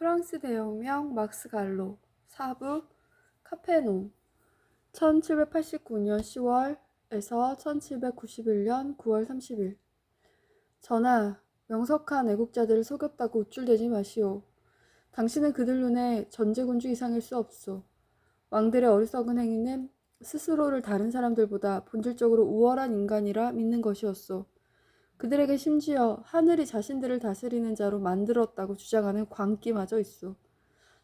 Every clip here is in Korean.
프랑스 대혁명 막스 갈로 4부 카페놈 1789년 10월에서 1791년 9월 30일 전하, 명석한 애국자들을 속였다고 우쭐대지 마시오. 당신은 그들 눈에 전제군주 이상일 수 없소. 왕들의 어리석은 행위는 스스로를 다른 사람들보다 본질적으로 우월한 인간이라 믿는 것이었소. 그들에게 심지어 하늘이 자신들을 다스리는 자로 만들었다고 주장하는 광기마저 있소.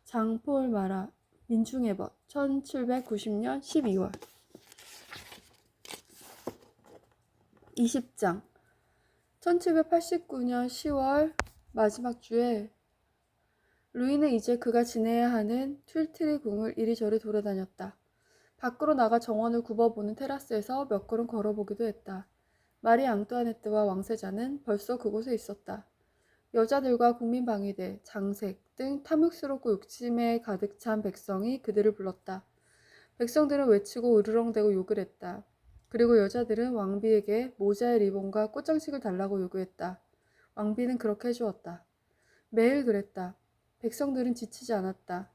장폴 마라 민중해법 1790년 12월 20장 1789년 10월 마지막 주에 루이는 이제 그가 지내야 하는 튠트리 궁을 이리저리 돌아다녔다. 밖으로 나가 정원을 굽어보는 테라스에서 몇 걸음 걸어보기도 했다. 마리 앙뚜아네트와 왕세자는 벌써 그곳에 있었다. 여자들과 국민방위대, 장색 등 탐욕스럽고 욕심에 가득 찬 백성이 그들을 불렀다. 백성들은 외치고 으르렁대고 욕을 했다. 그리고 여자들은 왕비에게 모자의 리본과 꽃장식을 달라고 요구했다. 왕비는 그렇게 해주었다. 매일 그랬다. 백성들은 지치지 않았다.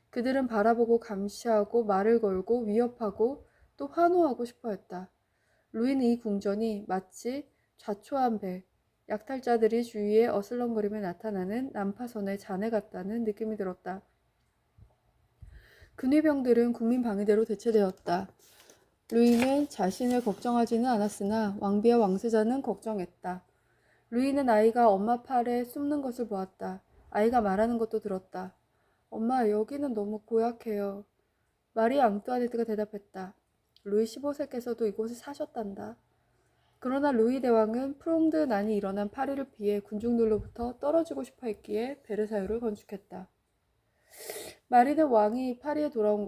그들은 바라보고 감시하고 말을 걸고 위협하고 또 환호하고 싶어 했다. 루이는 이 궁전이 마치 좌초한 배, 약탈자들이 주위에 어슬렁거리며 나타나는 난파선의 잔해 같다는 느낌이 들었다. 근위병들은 국민방위대로 대체되었다. 루이는 자신을 걱정하지는 않았으나 왕비와 왕세자는 걱정했다. 루이는 아이가 엄마 팔에 숨는 것을 보았다. 아이가 말하는 것도 들었다. 엄마, 여기는 너무 고약해요. 마리 앙뚜아네트가 대답했다. 루이 15세께서도 이곳에 사셨단다. 그러나 루이 대왕은 프롱드 난이 일어난 파리를 피해 군중들로부터 떨어지고 싶어 했기에 베르사유를 건축했다. 마라는 왕이 파리에 돌아온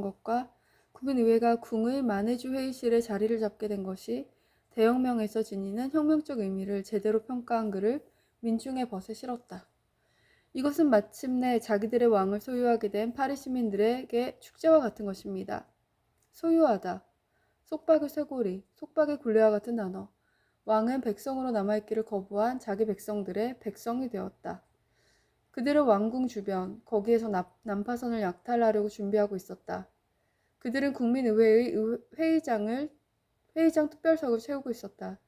것과 국민의회가 궁의 마네주 회의실에 자리를 잡게 된 것이 대혁명에서 지니는 혁명적 의미를 제대로 평가한 그를 민중의 벗에 실었다. 이것은 마침내 자기들의 왕을 소유하게 된 파리 시민들에게 축제와 같은 것입니다. 소유하다, 속박의 쇠고리, 속박의 굴레와 같은 단어. 왕은 백성으로 남아있기를 거부한 자기 백성들의 백성이 되었다. 그들은 왕궁 주변, 거기에서 난파선을 약탈하려고 준비하고 있었다. 그들은 국민의회의 회의장 특별석을 채우고 있었다.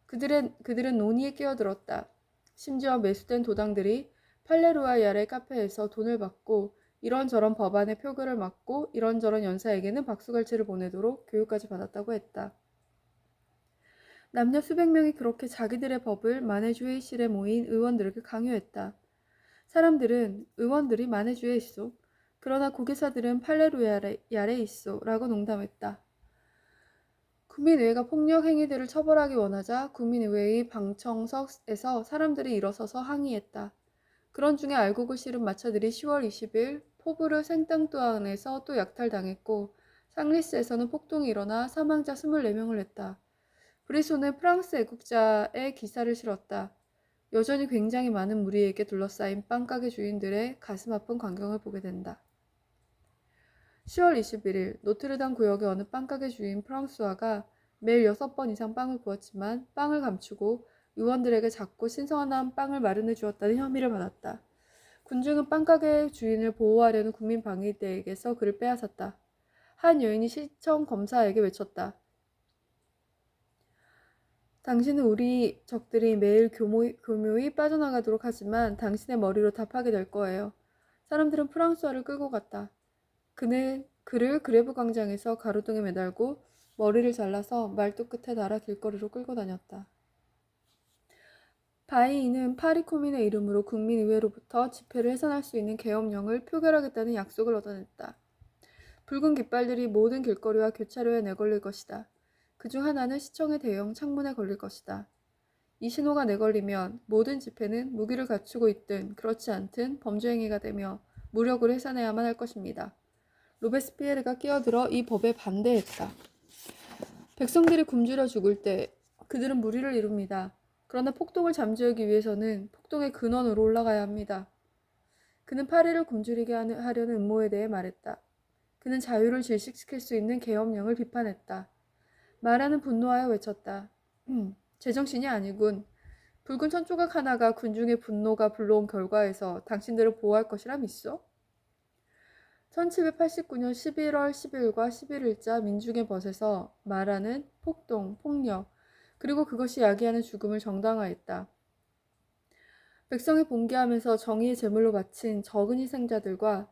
그들은 논의에 끼어들었다. 심지어 매수된 도당들이 팔레루아야의 카페에서 돈을 받고 이런저런 법안의 표결을 맡고 이런저런 연사에게는 박수갈채를 보내도록 교육까지 받았다고 했다. 남녀 수백 명이 그렇게 자기들의 법을 마네주 회의실에 모인 의원들에게 강요했다. 사람들은 의원들이 마네주에 있소. 그러나 고개사들은 팔레루야에 있소. 라고 농담했다. 국민의회가 폭력 행위들을 처벌하기 원하자 국민의회의 방청석에서 사람들이 일어서서 항의했다. 그런 중에 알곡을 실은 마차들이 10월 20일 포브르 생땅뚜안에서 또 약탈당했고 상리스에서는 폭동이 일어나 사망자 24명을 냈다. 브리소는 프랑스 애국자의 기사를 실었다. 여전히 굉장히 많은 무리에게 둘러싸인 빵가게 주인들의 가슴 아픈 광경을 보게 된다. 10월 21일 노트르담 구역의 어느 빵가게 주인 프랑수아가 매일 6번 이상 빵을 구웠지만 빵을 감추고 의원들에게 작고 신선한 빵을 마련해 주었다는 혐의를 받았다. 군중은 빵가게 주인을 보호하려는 국민방위대에게서 그를 빼앗았다. 한 여인이 시청 검사에게 외쳤다. 당신은 우리 적들이 매일 교묘히 빠져나가도록 하지만 당신의 머리로 답하게 될 거예요. 사람들은 프랑수아를 끌고 갔다. 그는 그를 그레브 광장에서 가로등에 매달고 머리를 잘라서 말뚝 끝에 달아 길거리로 끌고 다녔다. 바이인은 파리 코민의 이름으로 국민의회로부터 집회를 해산할 수 있는 계엄령을 표결하겠다는 약속을 얻어냈다. 붉은 깃발들이 모든 길거리와 교차로에 내걸릴 것이다. 그중 하나는 시청의 대형 창문에 걸릴 것이다. 이 신호가 내걸리면 모든 집회는 무기를 갖추고 있든 그렇지 않든 범죄 행위가 되며 무력으로 해산해야만 할 것입니다. 로베스피에르가 끼어들어 이 법에 반대했다. 백성들이 굶주려 죽을 때 그들은 무리를 이룹니다. 그러나 폭동을 잠재우기 위해서는 폭동의 근원으로 올라가야 합니다. 그는 파리를 굶주리게 하려는 음모에 대해 말했다. 그는 자유를 질식시킬 수 있는 계엄령을 비판했다. 마라는 분노하여 외쳤다. 제정신이 아니군. 붉은 천조각 하나가 군중의 분노가 불러온 결과에서 당신들을 보호할 것이라 믿소? 1789년 11월 10일과 11일자 민중의 벗에서 말하는 폭동, 폭력, 그리고 그것이 야기하는 죽음을 정당화했다. 백성이 봉기하면서 정의의 제물로 바친 적은 희생자들과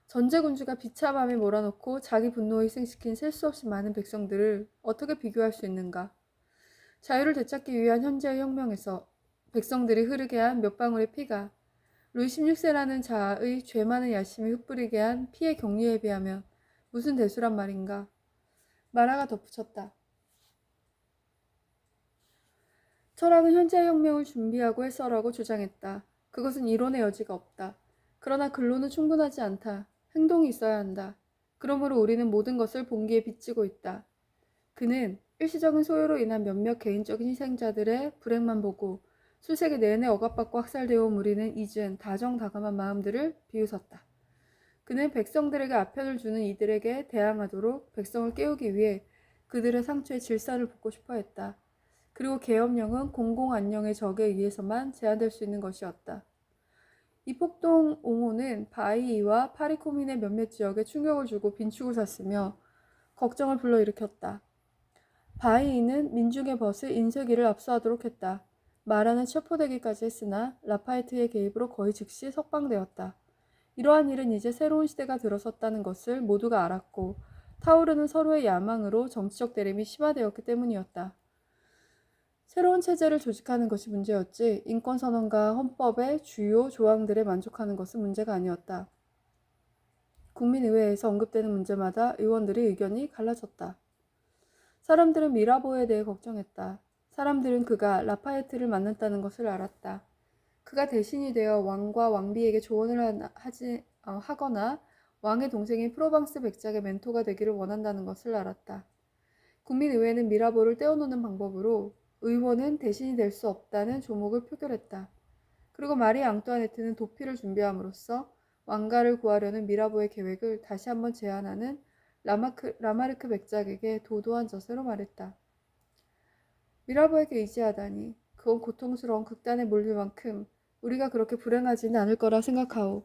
전제군주가 비참함에 몰아넣고 자기 분노에 희생시킨 셀 수 없이 많은 백성들을 어떻게 비교할 수 있는가? 자유를 되찾기 위한 현재의 혁명에서 백성들이 흐르게 한 몇 방울의 피가 루이 16세라는 자의 죄 많은 야심이 흩뿌리게 한 피의 경류에 비하면 무슨 대수란 말인가? 마라가 덧붙였다. 철학은 현재의 혁명을 준비하고 해설하고 주장했다. 그것은 이론의 여지가 없다. 그러나 근로는 충분하지 않다. 행동이 있어야 한다. 그러므로 우리는 모든 것을 봉기에 비치고 있다. 그는 일시적인 소요로 인한 몇몇 개인적인 희생자들의 불행만 보고 수세기 내내 억압받고 학살되어 온 우리는 잊은 다정다감한 마음들을 비웃었다. 그는 백성들에게 아편을 주는 이들에게 대항하도록 백성을 깨우기 위해 그들의 상처에 질서를 붓고 싶어 했다. 그리고 계엄령은 공공안녕의 적에 의해서만 제한될 수 있는 것이었다. 이 폭동 옹호는 바이이와 파리코민의 몇몇 지역에 충격을 주고 빈축을 샀으며 걱정을 불러일으켰다. 바이이는 민중의 벗을 인쇄기를 압수하도록 했다. 마라는 체포되기까지 했으나 라파에트의 개입으로 거의 즉시 석방되었다. 이러한 일은 이제 새로운 시대가 들어섰다는 것을 모두가 알았고 타오르는 서로의 야망으로 정치적 대립이 심화되었기 때문이었다. 새로운 체제를 조직하는 것이 문제였지 인권선언과 헌법의 주요 조항들에 만족하는 것은 문제가 아니었다. 국민의회에서 언급되는 문제마다 의원들의 의견이 갈라졌다. 사람들은 미라보에 대해 걱정했다. 사람들은 그가 라파에트를 만났다는 것을 알았다. 그가 대신이 되어 왕과 왕비에게 조언을 하거나 왕의 동생인 프로방스 백작의 멘토가 되기를 원한다는 것을 알았다. 국민의회는 미라보를 떼어놓는 방법으로 의원은 대신이 될 수 없다는 조목을 표결했다. 그리고 마리 앙뚜아네트는 도피를 준비함으로써 왕가를 구하려는 미라보의 계획을 다시 한번 제안하는 라마르크 백작에게 도도한 저세로 말했다. 미라보에게 의지하다니 그건 고통스러운 극단에 몰릴 만큼 우리가 그렇게 불행하지는 않을 거라 생각하오.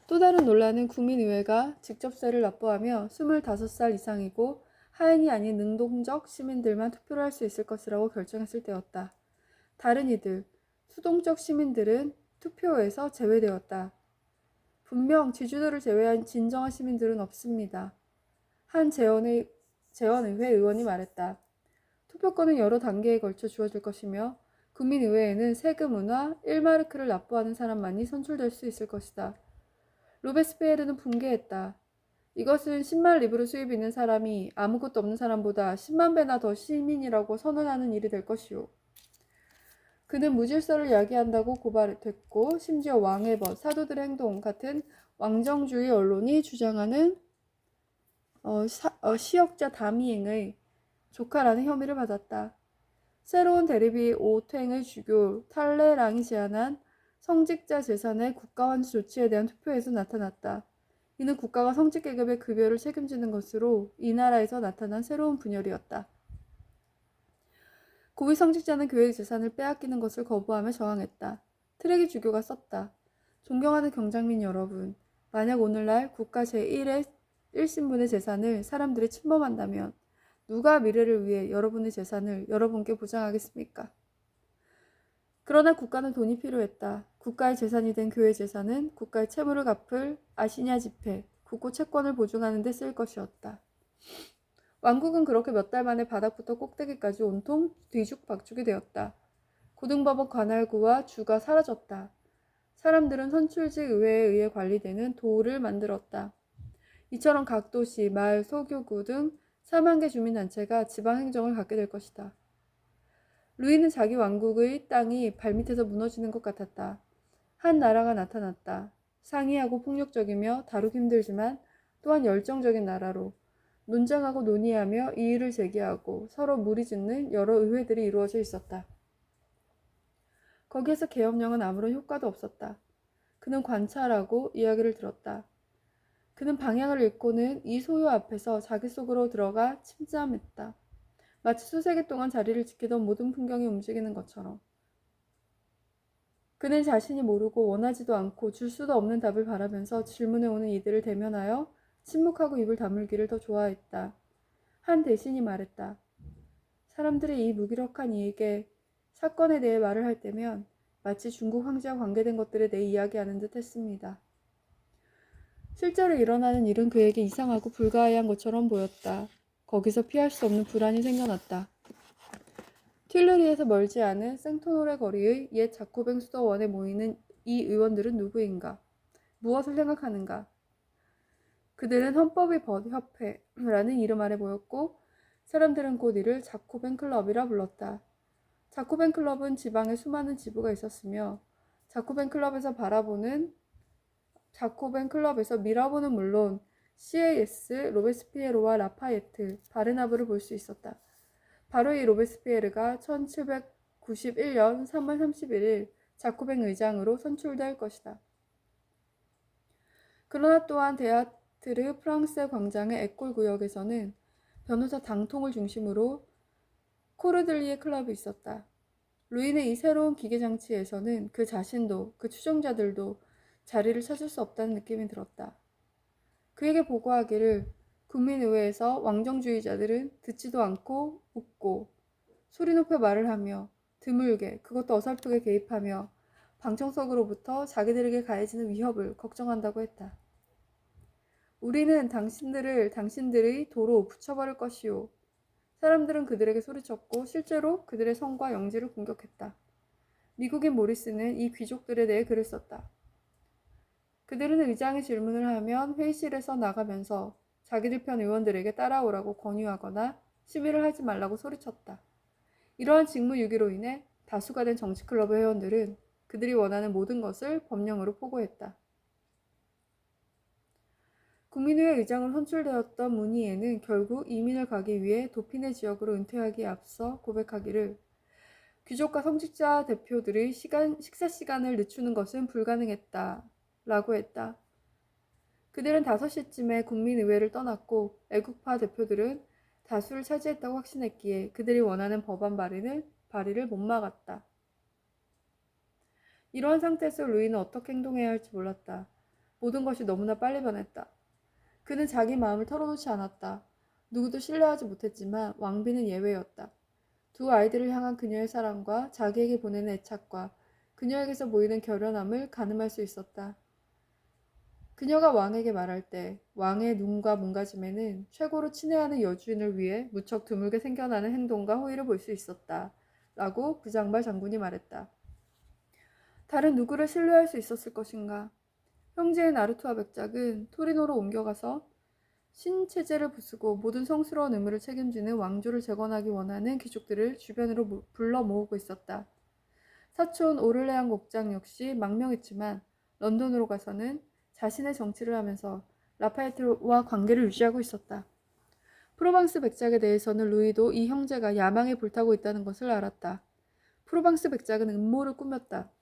또 다른 논란은 국민의회가 직접세를 납부하며 25살 이상이고 하인이 아닌 능동적 시민들만 투표를 할 수 있을 것이라고 결정했을 때였다. 다른 이들, 수동적 시민들은 투표에서 제외되었다. 분명 지주들을 제외한 진정한 시민들은 없습니다. 한 재원의회 의원이 말했다. 투표권은 여러 단계에 걸쳐 주어질 것이며 국민의회에는 세금이나 1마르크를 납부하는 사람만이 선출될 수 있을 것이다. 로베스피에르는 붕괴했다. 이것은 10만 리브르 수입이 있는 사람이 아무것도 없는 사람보다 10만 배나 더 시민이라고 선언하는 일이 될 것이오. 그는 무질서를 야기한다고 고발됐고 심지어 왕의 벗, 사도들의 행동 같은 왕정주의 언론이 주장하는 시역자 다미행의 조카라는 혐의를 받았다. 새로운 대립이 오탱의 주교 탈레랑이 제안한 성직자 재산의 국가 환수 조치에 대한 투표에서 나타났다. 이는 국가가 성직계급의 급여를 책임지는 것으로 이 나라에서 나타난 새로운 분열이었다. 고위 성직자는 교회의 재산을 빼앗기는 것을 거부하며 저항했다. 트레기 주교가 썼다. 존경하는 경장민 여러분, 만약 오늘날 국가 제1의 1신분의 재산을 사람들이 침범한다면 누가 미래를 위해 여러분의 재산을 여러분께 보장하겠습니까? 그러나 국가는 돈이 필요했다. 국가의 재산이 된 교회 재산은 국가의 채무를 갚을 아시냐 지폐, 국고 채권을 보증하는 데 쓸 것이었다. 왕국은 그렇게 몇 달 만에 바닥부터 꼭대기까지 온통 뒤죽박죽이 되었다. 고등법원 관할구와 주가 사라졌다. 사람들은 선출직 의회에 의해 관리되는 도를 만들었다. 이처럼 각 도시, 마을, 소교구 등 4만 개 주민단체가 지방행정을 갖게 될 것이다. 루이는 자기 왕국의 땅이 발밑에서 무너지는 것 같았다. 한 나라가 나타났다. 상이하고 폭력적이며 다루기 힘들지만 또한 열정적인 나라로 논쟁하고 논의하며 이의를 제기하고 서로 무리짓는 여러 의회들이 이루어져 있었다. 거기에서 계엄령은 아무런 효과도 없었다. 그는 관찰하고 이야기를 들었다. 그는 방향을 잃고는 이 소요 앞에서 자기 속으로 들어가 침잠했다. 마치 수세기 동안 자리를 지키던 모든 풍경이 움직이는 것처럼. 그는 자신이 모르고 원하지도 않고 줄 수도 없는 답을 바라면서 질문해 오는 이들을 대면하여 침묵하고 입을 다물기를 더 좋아했다. 한 대신이 말했다. 사람들이 이 무기력한 이에게 사건에 대해 말을 할 때면 마치 중국 황제와 관계된 것들에 대해 이야기하는 듯 했습니다. 실제로 일어나는 일은 그에게 이상하고 불가해한 것처럼 보였다. 거기서 피할 수 없는 불안이 생겨났다. 튠르리에서 멀지 않은 생토노레 거리의 옛 자코뱅 수도원에 모이는 이 의원들은 누구인가? 무엇을 생각하는가? 그들은 헌법의 법협회라는 이름 아래 모였고 사람들은 곧 이를 자코뱅 클럽이라 불렀다. 자코뱅 클럽은 지방에 수많은 지부가 있었으며 자코뱅 클럽에서 미라보는 물론 CAS, 로베스피에르와 라파예트, 바르나브를 볼 수 있었다. 바로 이 로베스피에르가 1791년 3월 31일 자코뱅 의장으로 선출될 것이다. 그러나 또한 데아트르 프랑스 광장의 에콜 구역에서는 변호사 당통을 중심으로 코르들리에 클럽이 있었다. 루인의 이 새로운 기계장치에서는 그 자신도 그 추종자들도 자리를 찾을 수 없다는 느낌이 들었다. 그에게 보고하기를 국민의회에서 왕정주의자들은 듣지도 않고 웃고 소리 높여 말을 하며 드물게 그것도 어설프게 개입하며 방청석으로부터 자기들에게 가해지는 위협을 걱정한다고 했다. 우리는 당신들의 도로 붙여버릴 것이오. 사람들은 그들에게 소리쳤고 실제로 그들의 성과 영지를 공격했다. 미국인 모리스는 이 귀족들에 대해 글을 썼다. 그들은 의장이 질문을 하면 회의실에서 나가면서 자기들 편 의원들에게 따라오라고 권유하거나 시위를 하지 말라고 소리쳤다. 이러한 직무유기로 인해 다수가 된 정치클럽 회원들은 그들이 원하는 모든 것을 법령으로 포고했다. 국민의회 의장으로 선출되었던 무니에는 결국 이민을 가기 위해 도피네 지역으로 은퇴하기에 앞서 고백하기를 귀족과 성직자 대표들의 식사 시간을 늦추는 것은 불가능했다. 라고 했다. 그들은 5시쯤에 국민의회를 떠났고 애국파 대표들은 다수를 차지했다고 확신했기에 그들이 원하는 법안 발의를 못 막았다. 이러한 상태에서 루이는 어떻게 행동해야 할지 몰랐다. 모든 것이 너무나 빨리 변했다. 그는 자기 마음을 털어놓지 않았다. 누구도 신뢰하지 못했지만 왕비는 예외였다. 두 아이들을 향한 그녀의 사랑과 자기에게 보내는 애착과 그녀에게서 보이는 결연함을 가늠할 수 있었다. 그녀가 왕에게 말할 때 왕의 눈과 몸가짐에는 최고로 친애하는 여주인을 위해 무척 드물게 생겨나는 행동과 호의를 볼 수 있었다. 라고 부장발 장군이 말했다. 다른 누구를 신뢰할 수 있었을 것인가? 형제인 나루토와 백작은 토리노로 옮겨가서 신체제를 부수고 모든 성스러운 의무를 책임지는 왕조를 재건하기 원하는 귀족들을 주변으로 불러 모으고 있었다. 사촌 오를레안 국장 역시 망명했지만 런던으로 가서는 자신의 정치를 하면서 라파에트와 관계를 유지하고 있었다. 프로방스 백작에 대해서는 루이도 이 형제가 야망에 불타고 있다는 것을 알았다. 프로방스 백작은 음모를 꾸몄다.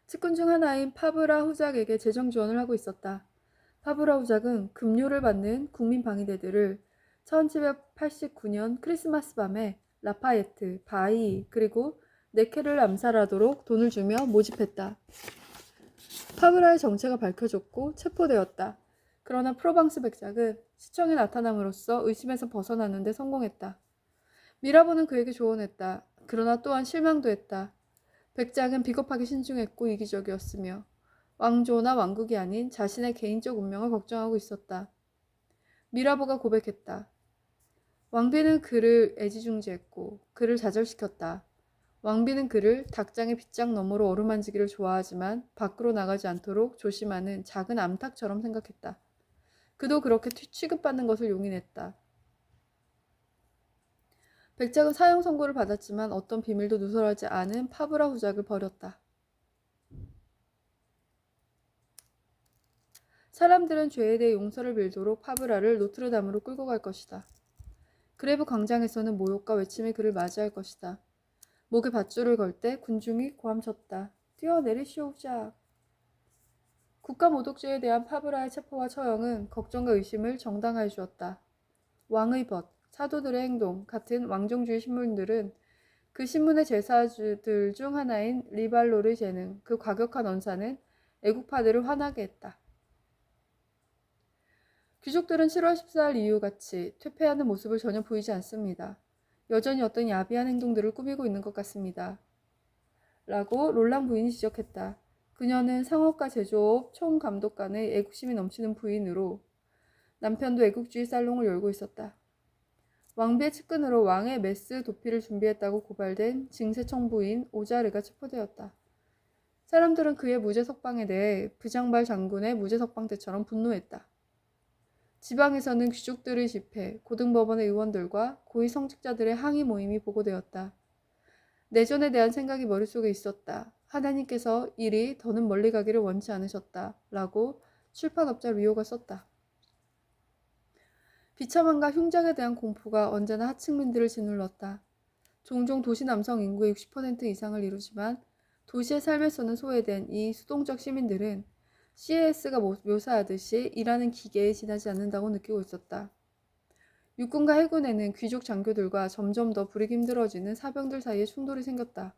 측근 중 하나인 파브라 후작에게 재정 지원을 하고 있었다. 파브라 후작은 급료를 받는 국민 방위대들을 1789년 크리스마스 밤에 라파예트, 바이, 그리고 네케를 암살하도록 돈을 주며 모집했다. 파브라의 정체가 밝혀졌고 체포되었다. 그러나 프로방스 백작은 시청에 나타남으로써 의심에서 벗어나는데 성공했다. 미라보는 그에게 조언했다. 그러나 또한 실망도 했다. 백작은 비겁하게 신중했고 이기적이었으며 왕조나 왕국이 아닌 자신의 개인적 운명을 걱정하고 있었다. 미라보가 고백했다. 왕비는 그를 애지중지했고 그를 좌절시켰다. 왕비는 그를 닭장의 빗장 너머로 어루만지기를 좋아하지만 밖으로 나가지 않도록 조심하는 작은 암탉처럼 생각했다. 그도 그렇게 취급받는 것을 용인했다. 백작은 사형 선고를 받았지만 어떤 비밀도 누설하지 않은 파브라 후작을 버렸다. 사람들은 죄에 대해 용서를 빌도록 파브라를 노트르담으로 끌고 갈 것이다. 그레브 광장에서는 모욕과 외침이 그를 맞이할 것이다. 목에 밧줄을 걸 때 군중이 고함쳤다. 뛰어내리시오 후작. 국가모독죄에 대한 파브라의 체포와 처형은 걱정과 의심을 정당화해 주었다. 왕의 벗, 사도들의 행동 같은 왕정주의 신문들은 그 신문의 제사들 중 하나인 리발로를 재는 그 과격한 언사는 애국파들을 화나게 했다. 귀족들은 7월 14일 이후같이 퇴폐하는 모습을 전혀 보이지 않습니다. 여전히 어떤 야비한 행동들을 꾸미고 있는 것 같습니다. 라고 롤랑 부인이 지적했다. 그녀는 상업과 제조업 총감독관의 애국심이 넘치는 부인으로 남편도 애국주의 살롱을 열고 있었다. 왕비의 측근으로 왕의 메스 도피를 준비했다고 고발된 징세청부인 오자르가 체포되었다. 사람들은 그의 무죄 석방에 대해 부장발 장군의 무죄 석방 때처럼 분노했다. 지방에서는 귀족들의 집회, 고등법원의 의원들과 고위 성직자들의 항의 모임이 보고되었다. 내전에 대한 생각이 머릿속에 있었다. 하나님께서 일이 더는 멀리 가기를 원치 않으셨다. 라고 출판업자 리오가 썼다. 비참함과 흉작에 대한 공포가 언제나 하층민들을 짓눌렀다. 종종 도시 남성 인구의 60% 이상을 이루지만 도시의 삶에서는 소외된 이 수동적 시민들은 CAS가 묘사하듯이 일하는 기계에 지나지 않는다고 느끼고 있었다. 육군과 해군에는 귀족 장교들과 점점 더 부리기 힘들어지는 사병들 사이에 충돌이 생겼다.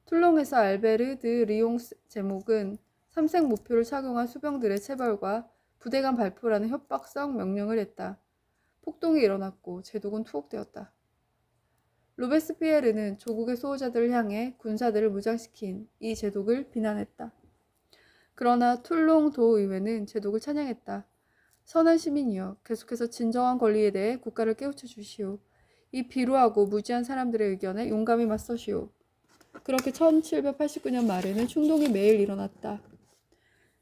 툴롱에서 알베르 드 리옹 제목은 삼색 목표를 착용한 수병들의 체벌과 부대 간 발포라는 협박성 명령을 했다. 폭동이 일어났고 제독은 투옥되었다. 로베스피에르는 조국의 수호자들을 향해 군사들을 무장시킨 이 제독을 비난했다. 그러나 툴롱 도의회는 제독을 찬양했다. 선한 시민이여, 계속해서 진정한 권리에 대해 국가를 깨우쳐 주시오. 이 비루하고 무지한 사람들의 의견에 용감히 맞서시오. 그렇게 1789년 말에는 충동이 매일 일어났다.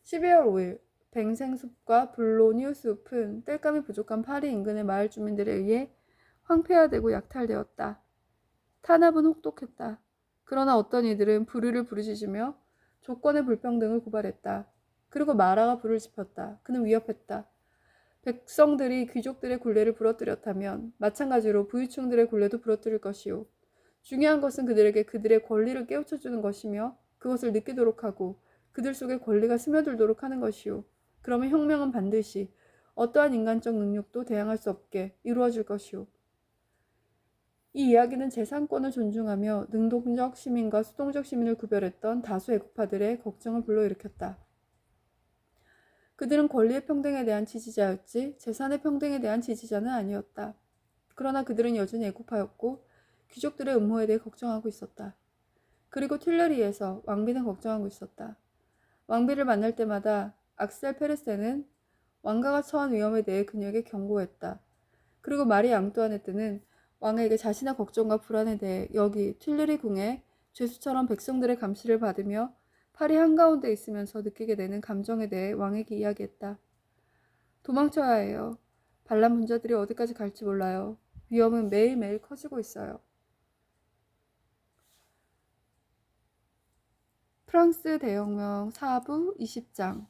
12월 5일 뱅생숲과 블로니우스숲은 땔감이 부족한 파리 인근의 마을 주민들에 의해 황폐화되고 약탈되었다. 탄압은 혹독했다. 그러나 어떤 이들은 불의를 부르짖으며 조건의 불평등을 고발했다. 그리고 마라가 불을 지폈다. 그는 위협했다. 백성들이 귀족들의 굴레를 부러뜨렸다면 마찬가지로 부유층들의 굴레도 부러뜨릴 것이요. 중요한 것은 그들에게 그들의 권리를 깨우쳐주는 것이며 그것을 느끼도록 하고 그들 속에 권리가 스며들도록 하는 것이요. 그러면 혁명은 반드시 어떠한 인간적 능력도 대항할 수 없게 이루어질 것이요. 이 이야기는 재산권을 존중하며 능동적 시민과 수동적 시민을 구별했던 다수 애국파들의 걱정을 불러일으켰다. 그들은 권리의 평등에 대한 지지자였지 재산의 평등에 대한 지지자는 아니었다. 그러나 그들은 여전히 애국파였고 귀족들의 음모에 대해 걱정하고 있었다. 그리고 튠레리에서 왕비는 걱정하고 있었다. 왕비를 만날 때마다 악셀 페레세는 왕가가 처한 위험에 대해 그녀에게 경고했다. 그리고 마리 앙뚜아네트는 왕에게 자신의 걱정과 불안에 대해 여기 튠레리 궁에 죄수처럼 백성들의 감시를 받으며 파리 한가운데 있으면서 느끼게 되는 감정에 대해 왕에게 이야기했다. 도망쳐야 해요. 반란 분자들이 어디까지 갈지 몰라요. 위험은 매일매일 커지고 있어요. 프랑스 대혁명 4부 20장을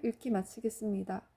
읽기 마치겠습니다.